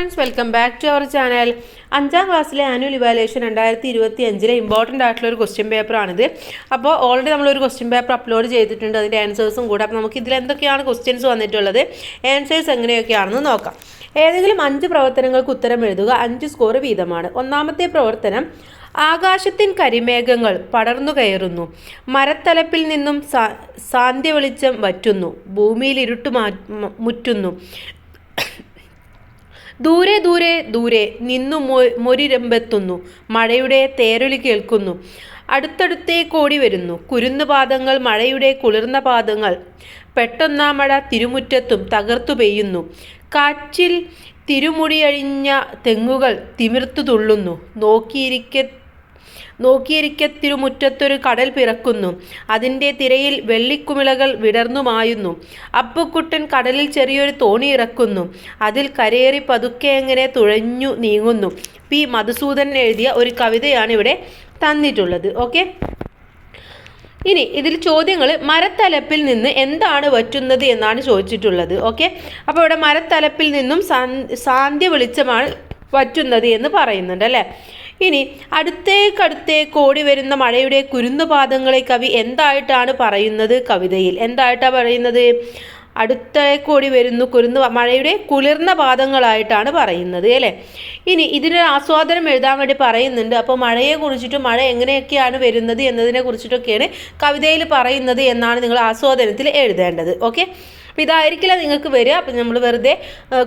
Friends, welcome back to our channel. 5ാം ക്ലാസ്സിലെ annual evaluation 2025 important ആയിട്ടുള്ള ഒരു ക്വസ്റ്റ്യൻ പേപ്പറാണിത്. അപ്പോൾ ഓൾറെഡി നമ്മളൊരു ക്വസ്റ്റ്യൻ പേപ്പർ അപ്ലോഡ് ചെയ്തിട്ടുണ്ട്, അതിൻ്റെ ആൻസേഴ്സും കൂടെ. അപ്പോൾ നമുക്ക് ഇതിൽ എന്തൊക്കെയാണ് ക്വസ്റ്റ്യൻസ് വന്നിട്ടുള്ളത്, ആൻസേഴ്സ് എങ്ങനെയൊക്കെയാണെന്ന് നോക്കാം. ഏതെങ്കിലും 5 പ്രവർത്തനങ്ങൾക്ക് ഉത്തരം എഴുതുക. 5 സ്കോർ വീതമാണ്. ഒന്നാമത്തെ പ്രവർത്തനം: ആകാശത്തിൻ കരിമേഘങ്ങൾ പടർന്നു കയറുന്നു, മരത്തലപ്പിൽ നിന്നും സാന്ധ്യ വെളിച്ചം വറ്റുന്നു, ഭൂമിയിൽ ഇരുട്ട് മുറ്റുന്നു, ദൂരെ ദൂരെ ദൂരെ നിന്നു മൊരിരമ്പെത്തുന്നു, മഴയുടെ തേരൊലി കേൾക്കുന്നു, അടുത്തടുത്തേ കോടി വരുന്നു, കുരുന്നുപാദങ്ങൾ മഴയുടെ കുളിർന്ന പാദങ്ങൾ, പെട്ടെന്നാ മഴ തിരുമുറ്റത്തും തകർത്തു പെയ്യുന്നു, കാറ്റിൽ തിരുമുടിയഴിഞ്ഞ തെങ്ങുകൾ തിമിർത്തു തുള്ളുന്നു, നോക്കിയിരിക്കത്തിരുമുറ്റത്തൊരു കടൽ പിറക്കുന്നു, അതിൻ്റെ തിരയിൽ വെള്ളിക്കുമിളകൾ വിടർന്നുമായുന്നു, അപ്പുക്കുട്ടൻ കടലിൽ ചെറിയൊരു തോണി ഇറക്കുന്നു, അതിൽ കരയേറി പതുക്കെ എങ്ങനെ തുഴഞ്ഞു നീങ്ങുന്നു. പി മധുസൂദനൻ എഴുതിയ ഒരു കവിതയാണ് ഇവിടെ തന്നിട്ടുള്ളത്. ഓക്കെ, ഇനി ഇതിൽ ചോദ്യങ്ങൾ: മരത്തലപ്പിൽ നിന്ന് എന്താണ് വറ്റുന്നത് എന്നാണ് ചോദിച്ചിട്ടുള്ളത്. ഓക്കെ, അപ്പോൾ ഇവിടെ മരത്തലപ്പിൽ നിന്നും സാന്ധ്യ വെളിച്ചമാണ് വറ്റുന്നത് എന്ന് പറയുന്നുണ്ട് അല്ലേ. ഇനി അടുത്തേക്കടുത്തേക്ക് വരുന്ന മഴയുടെ കുരുന്നുപാദങ്ങളെ കവി എന്തായിട്ടാണ് പറയുന്നത്? കവിതയിൽ എന്തായിട്ടാണ് പറയുന്നത്? അടുത്തേക്കോടി വരുന്നു മഴയുടെ കുളിർന്ന പാദങ്ങളായിട്ടാണ് പറയുന്നത് അല്ലേ. ഇനി ഇതിനൊരു ആസ്വാദനം എഴുതാൻ വേണ്ടി പറയുന്നുണ്ട്. അപ്പോൾ മഴയെ കുറിച്ചിട്ടും മഴ എങ്ങനെയൊക്കെയാണ് വരുന്നത് എന്നതിനെ കുറിച്ചിട്ടൊക്കെയാണ് കവിതയിൽ പറയുന്നത് എന്നാണ് നിങ്ങൾ ആസ്വാദനത്തിൽ എഴുതേണ്ടത്. ഓക്കെ, അപ്പോൾ ഇതായിരിക്കില്ല നിങ്ങൾക്ക് വരിക. അപ്പം നമ്മൾ വെറുതെ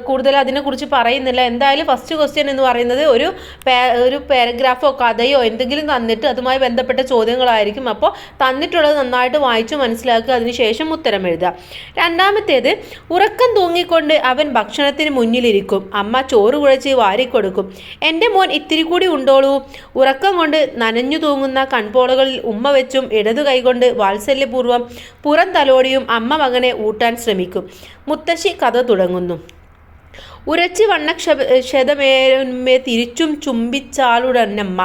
കൂടുതൽ അതിനെക്കുറിച്ച് പറയുന്നില്ല. എന്തായാലും ഫസ്റ്റ് ക്വസ്റ്റ്യൻ എന്ന് പറയുന്നത് ഒരു പാരഗ്രാഫോ കഥയോ എന്തെങ്കിലും തന്നിട്ട് അതുമായി ബന്ധപ്പെട്ട ചോദ്യങ്ങളായിരിക്കും. അപ്പോൾ തന്നിട്ടുള്ളത് നന്നായിട്ട് വായിച്ച് മനസ്സിലാക്കുക, അതിനുശേഷം ഉത്തരം എഴുതുക. രണ്ടാമത്തേത്: ഉറക്കം തൂങ്ങിക്കൊണ്ട് അവൻ ഭക്ഷണത്തിന് മുന്നിലിരിക്കും, അമ്മ ചോറ് കുഴച്ച് വാരിക്കൊടുക്കും, എൻ്റെ മോൻ ഇത്തിരി കൂടി ഉണ്ടോളൂ. ഉറക്കം കൊണ്ട് നനഞ്ഞു തൂങ്ങുന്ന കൺപോളകളിൽ ഉമ്മ വെച്ചും ഇടതു കൈകൊണ്ട് വാത്സല്യപൂർവ്വം പുറം തലോടിയും അമ്മ മകനെ ഊട്ടാൻ ശ്രമിക്കും. മുത്തശ്ശി കഥ തുടങ്ങുന്നു. ഉരച്ചി വണ്ണക്ഷതമേന്മേ തിരിച്ചും ചുംബിച്ചാളുടനമ്മ,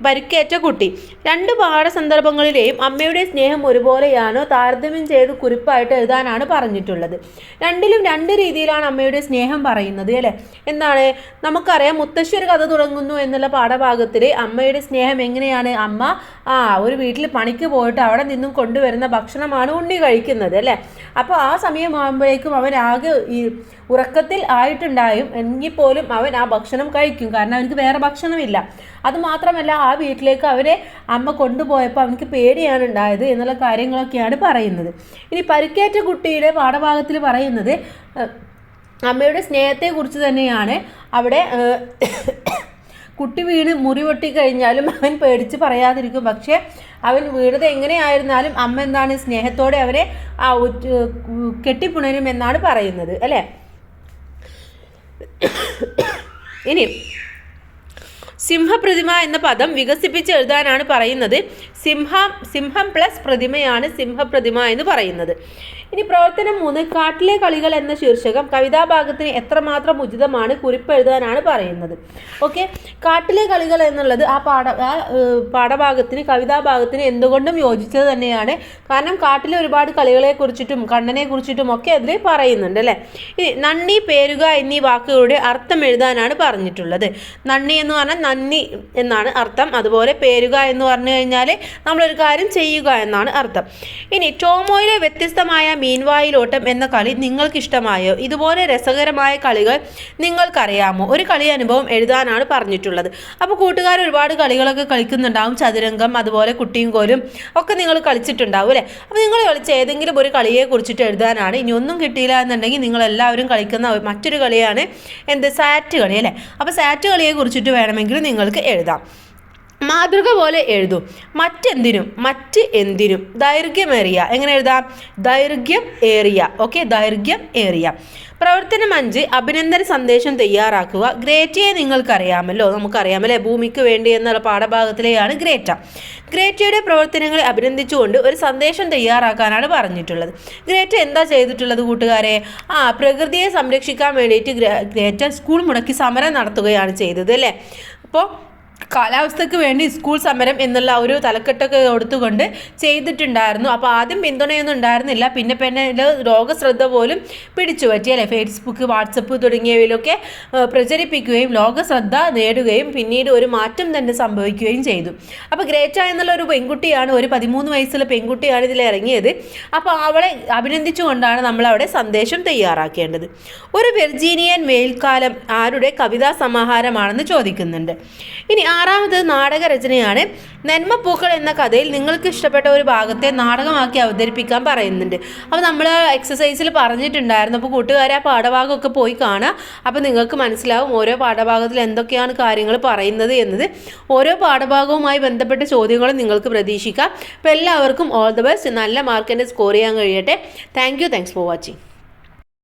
പരുക്കേറ്റ കുട്ടി. 2 പാഠസന്ദർഭങ്ങളിലെയും അമ്മയുടെ സ്നേഹം ഒരുപോലെയാണോ താരതമ്യം ചെയ്ത് കുറിപ്പായിട്ട് എഴുതാനാണ് പറഞ്ഞിട്ടുള്ളത്. രണ്ടിലും 2 രീതിയിലാണ് അമ്മയുടെ സ്നേഹം പറയുന്നത് അല്ലേ. എന്താണ് നമുക്കറിയാം, മുത്തശ്ശി ഒരു കഥ തുടങ്ങുന്നു എന്നുള്ള പാഠഭാഗത്തിൽ അമ്മയുടെ സ്നേഹം എങ്ങനെയാണ്? അമ്മ ഒരു വീട്ടിൽ പണിക്ക് പോയിട്ട് അവിടെ നിന്നും കൊണ്ടുവരുന്ന ഭക്ഷണമാണ് ഉണ്ണി കഴിക്കുന്നത് അല്ലേ. അപ്പോൾ ആ സമയമാകുമ്പോഴേക്കും അവൻ ആകെ ഉറക്കത്തിൽ ആയിട്ടുണ്ടായും എങ്കിൽ പോലും അവൻ ആ ഭക്ഷണം കഴിക്കും, കാരണം അവനക്ക് വേറെ ഭക്ഷണമില്ല. അതുമാത്രമല്ല, ആ വീട്ടിലേക്ക് അവരെ അമ്മ കൊണ്ടുപോയപ്പോൾ അവനക്ക് പേടിയാണ് ഉണ്ടായത് എന്നുള്ള കാര്യങ്ങളൊക്കെയാണ് പറയുന്നത്. ഇനി പരുക്കേറ്റ കുട്ടിയുടെ പാഠഭാഗത്തിൽ പറയുന്നത് അമ്മയുടെ സ്നേഹത്തെക്കുറിച്ച് തന്നെയാണ്. അവിടെ കുട്ടി വീണ് മുറിവൊട്ടിക്കഴിഞ്ഞാലും അവൻ പേടിച്ച് പറയാതിരിക്കും. പക്ഷേ അവൻ വീണത് എങ്ങനെയായിരുന്നാലും അമ്മ എന്താണ് സ്നേഹത്തോടെ അവരെ കെട്ടിപ്പുണരും എന്നാണ് പറയുന്നത് അല്ലേ. ഇനി സിംഹപ്രതിമ എന്ന പദം വികസിപ്പിച്ച് എഴുതാനാണ് പറയുന്നത്. സിംഹം പ്ലസ് പ്രതിമയാണ് സിംഹപ്രതിമ എന്ന് പറയുന്നത്. ഇനി പ്രവർത്തനം 3: കാട്ടിലെ കളികൾ എന്ന ശീർഷകം കവിതാഭാഗത്തിന് എത്രമാത്രം ഉചിതമാണ്? കുറിപ്പ് എഴുതാനാണ് പറയുന്നത്. ഓക്കെ, കാട്ടിലെ കളികൾ എന്നുള്ളത് ആ പാഠഭാഗത്തിന് കവിതാഭാഗത്തിന് എന്തുകൊണ്ടും യോജിച്ചത് തന്നെയാണ്. കാരണം കാട്ടിലെ ഒരുപാട് കളികളെ കുറിച്ചിട്ടും കണ്ണനെ കുറിച്ചിട്ടും ഒക്കെ അതിൽ പറയുന്നുണ്ട് അല്ലേ. ഇനി നന്ദി, പേരുക എന്നീ വാക്കുകളുടെ അർത്ഥം എഴുതാനാണ് പറഞ്ഞിട്ടുള്ളത്. നന്ദി എന്ന് പറഞ്ഞാൽ നന്ദി എന്നാണ് അർത്ഥം. അതുപോലെ പേരുക എന്ന് പറഞ്ഞു കഴിഞ്ഞാൽ നമ്മളൊരു കാര്യം ചെയ്യുക എന്നാണ് അർത്ഥം. ഇനി ടോമോയിലെ വ്യത്യസ്തമായ മീൻവായിലോട്ടം എന്ന കളി നിങ്ങൾക്കിഷ്ടമായോ? ഇതുപോലെ രസകരമായ കളികൾ നിങ്ങൾക്കറിയാമോ? ഒരു കളി അനുഭവം എഴുതാനാണ് പറഞ്ഞിട്ടുള്ളത്. അപ്പോൾ കൂട്ടുകാർ ഒരുപാട് കളികളൊക്കെ കളിക്കുന്നുണ്ടാവും. ചതുരംഗം, അതുപോലെ കുട്ടിയും കോലും ഒക്കെ നിങ്ങൾ കളിച്ചിട്ടുണ്ടാവും അല്ലേ. അപ്പോൾ നിങ്ങൾ കളിച്ച ഏതെങ്കിലും ഒരു കളിയെ കുറിച്ചിട്ട് എഴുതാനാണ്. ഇനി ഒന്നും കിട്ടിയില്ല എന്നുണ്ടെങ്കിൽ നിങ്ങളെല്ലാവരും കളിക്കുന്ന മറ്റൊരു കളിയാണ് സാറ്റ് കളി അല്ലേ. അപ്പോൾ സാറ്റ് കളിയെ കുറിച്ചിട്ട് വേണമെങ്കിൽ നിങ്ങൾക്ക് എഴുതാം. മാതൃക പോലെ എഴുതൂ. മറ്റ് എന്തിനും ദൈർഘ്യമേറിയ. എങ്ങനെ എഴുതാം? ദൈർഘ്യം ഏറിയ. ഓക്കെ, ദൈർഘ്യം ഏറിയ. പ്രവർത്തനം 5: അഭിനന്ദന സന്ദേശം തയ്യാറാക്കുക. ഗ്രേറ്റയെ നിങ്ങൾക്കറിയാമല്ലോ, നമുക്കറിയാമല്ലേ, ഭൂമിക്ക് വേണ്ടി എന്നുള്ള പാഠഭാഗത്തിലെയാണ് ഗ്രേറ്റ. ഗ്രേറ്റയുടെ പ്രവർത്തനങ്ങളെ അഭിനന്ദിച്ചുകൊണ്ട് ഒരു സന്ദേശം തയ്യാറാക്കാനാണ് പറഞ്ഞിട്ടുള്ളത്. ഗ്രേറ്റ എന്താ ചെയ്തിട്ടുള്ളത് കൂട്ടുകാരെ? പ്രകൃതിയെ സംരക്ഷിക്കാൻ വേണ്ടിയിട്ട് ഗ്രേറ്റ സ്കൂൾ മുടക്കി സമരം നടത്തുകയാണ് ചെയ്തത് അല്ലേ. അപ്പോൾ കാലാവസ്ഥയ്ക്ക് വേണ്ടി സ്കൂൾ സമരം എന്നുള്ള ഒരു തലക്കെട്ടൊക്കെ കൊടുത്തുകൊണ്ട് ചെയ്തിട്ടുണ്ടായിരുന്നു. അപ്പോൾ ആദ്യം പിന്തുണയൊന്നും ഉണ്ടായിരുന്നില്ല, പിന്നെ ലോകശ്രദ്ധ പോലും പിടിച്ചു പറ്റി അല്ലേ. ഫേസ്ബുക്ക്, വാട്സപ്പ് തുടങ്ങിയവയിലൊക്കെ പ്രചരിപ്പിക്കുകയും ലോകശ്രദ്ധ നേടുകയും പിന്നീട് ഒരു മാറ്റം തന്നെ സംഭവിക്കുകയും ചെയ്തു. അപ്പോൾ ഗ്രേറ്റ എന്നുള്ള ഒരു പെൺകുട്ടിയാണ്, ഒരു 13 വയസ്സുള്ള പെൺകുട്ടിയാണ് ഇതിൽ ഇറങ്ങിയത്. അപ്പോൾ അവളെ അഭിനന്ദിച്ചുകൊണ്ടാണ് നമ്മളവിടെ സന്ദേശം തയ്യാറാക്കേണ്ടത്. ഒരു വെർജീനിയൻ വെയിൽക്കാലം ആരുടെ കവിതാ സമാഹാരമാണെന്ന് ചോദിക്കുന്നുണ്ട്. ഇനി 6ാമത് നാടകരചനയാണ്. നന്മപ്പൂക്കൾ എന്ന കഥയിൽ നിങ്ങൾക്ക് ഇഷ്ടപ്പെട്ട ഒരു ഭാഗത്തെ നാടകമാക്കി അവതരിപ്പിക്കാൻ പറയുന്നുണ്ട്. അപ്പോൾ നമ്മൾ എക്സസൈസിൽ പറഞ്ഞിട്ടുണ്ടായിരുന്നു. അപ്പോൾ കൂട്ടുകാരെ ആ പാഠഭാഗമൊക്കെ പോയി കാണുക. അപ്പോൾ നിങ്ങൾക്ക് മനസ്സിലാവും ഓരോ പാഠഭാഗത്തിൽ എന്തൊക്കെയാണ് കാര്യങ്ങൾ പറയുന്നത് എന്നത്. ഓരോ പാഠഭാഗവുമായി ബന്ധപ്പെട്ട ചോദ്യങ്ങളും നിങ്ങൾക്ക് പ്രതീക്ഷിക്കാം. അപ്പോൾ എല്ലാവർക്കും ഓൾ ദ ബെസ്റ്റ്. നല്ല മാർക്ക് തന്നെ സ്കോർ ചെയ്യാൻ കഴിയട്ടെ. Thanks for watching.